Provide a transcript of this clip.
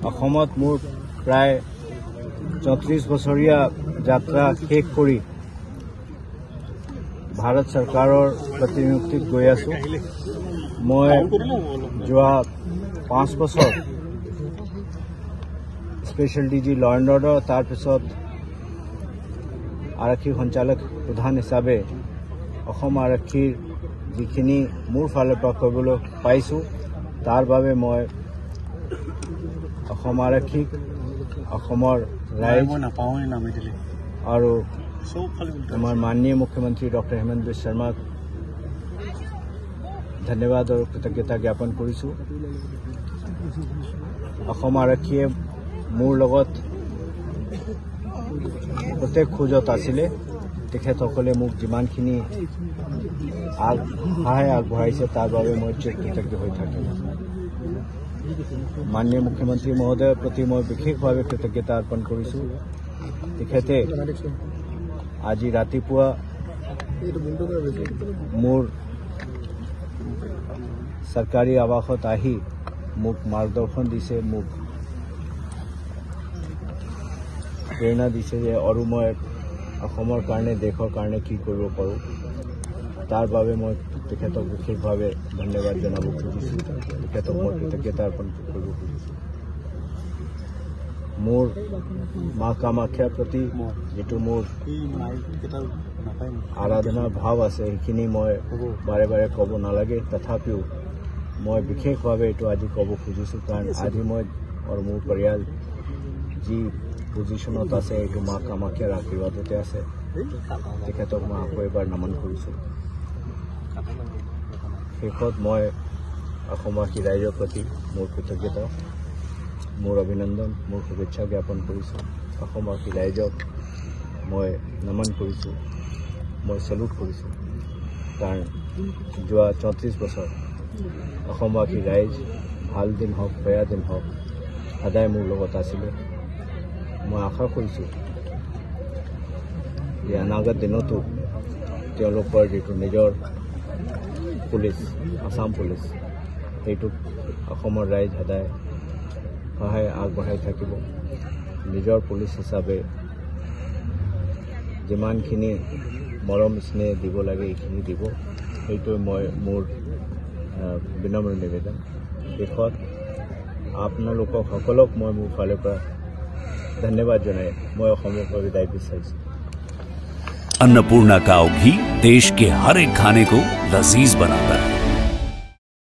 অসমত মোৰ প্ৰায় 34 বছৰীয়া যাত্ৰা শেষ কৰি ভাৰত চৰকাৰৰ প্ৰতিনিধিত্বত গৈ আছো। মই যোৱা 5 বছৰ স্পেচিয়েল ডিজি ল এণ্ড অৰ্ডাৰ তাৰপিছত আৰক্ষী সঞ্চালক প্ৰধান হিচাপে অসম আৰক্ষীৰ যিখিনি মোৰ ফালৰ পৰা কৰিবলৈ পাইছোঁ তাৰ বাবে মই অসম আৰক্ষীক অসমৰ ৰাইজ আৰু আমাৰ মাননীয় মুখ্যমন্ত্ৰী ডক্টৰ হেমন্ত বিশ্ব শৰ্মাক ধন্যবাদ আৰু কৃতজ্ঞতা জ্ঞাপন কৰিছোঁ। অসম আৰক্ষীয়ে মোৰ লগত প্ৰত্যেক খোজত আছিলে। তেখেতসকলে মোক যিমানখিনি সহায় আগবঢ়াইছে তাৰ বাবে মই কৃতজ্ঞ হৈ থাকিম। মাননীয় মুখ্যমন্ত্ৰী মহোদয়ৰ প্ৰতি মই বিশেষভাৱে কৃতজ্ঞতা অৰ্পণ কৰিছোঁ। তেখেতে আজি ৰাতিপুৱা মোৰ চৰকাৰী আৱাসত আহি মোক মাৰ্গদৰ্শন দিছে, মোক প্ৰেৰণা দিছে যে আৰু মই অসমৰ কাৰণে দেশৰ কাৰণে কি কৰিব পাৰোঁ। তাৰ বাবে মই তেখেতক বিশেষভাৱে ধন্যবাদ জনাব খুজিছোঁ। তেখেতক মই কৃতজ্ঞতা অৰ্পণ কৰিব খুজিছোঁ। মোৰ মা কামাখ্যাৰ প্ৰতি যিটো মোৰ আৰাধনাৰ ভাৱ আছে সেইখিনি মই বাৰে বাৰে ক'ব নালাগে, তথাপিও মই বিশেষভাৱে এইটো আজি ক'ব খুজিছোঁ, কাৰণ আজি মই আৰু মোৰ পৰিয়াল যি পজিশ্যনত আছে এইটো মা কামাখ্যাৰ আশীৰ্বাদতে আছে। তেখেতক মই আকৌ এবাৰ নমন কৰিছোঁ। শেষত মই অসমবাসী ৰাইজৰ প্ৰতি মোৰ কৃতজ্ঞতা, মোৰ অভিনন্দন, মোৰ শুভেচ্ছা জ্ঞাপন কৰিছোঁ। অসমবাসী ৰাইজক মই নমন কৰিছোঁ, মই চেলুট কৰিছোঁ, কাৰণ যোৱা 34 বছৰ অসমবাসী ৰাইজ ভাল দিন হওক বেয়া দিন হওক সদায় মোৰ লগত আছিলে। মই আশা কৰিছোঁ যে অনাগত দিনতো তেওঁলোকৰ যিটো নিজৰ পুলিচ, আসাম পুলিচ, সেইটোক অসমৰ ৰাইজ সদায় সহায় আগবঢ়াই থাকিব। নিজৰ পুলিচ হিচাপে যিমানখিনি মৰম স্নেহ দিব লাগে এইখিনি দিব, সেইটোৱে মই মোৰ বিনম্ৰ নিবেদন। শেষত আপোনালোকক সকলক মই মোৰ ফালৰ পৰা धन्यवाद जनाए मैं अहोमों को विदाई বিচাৰিছোঁ। अन्नपूर्णा काव घी देश के हर एक खाने को लजीज बनाता है।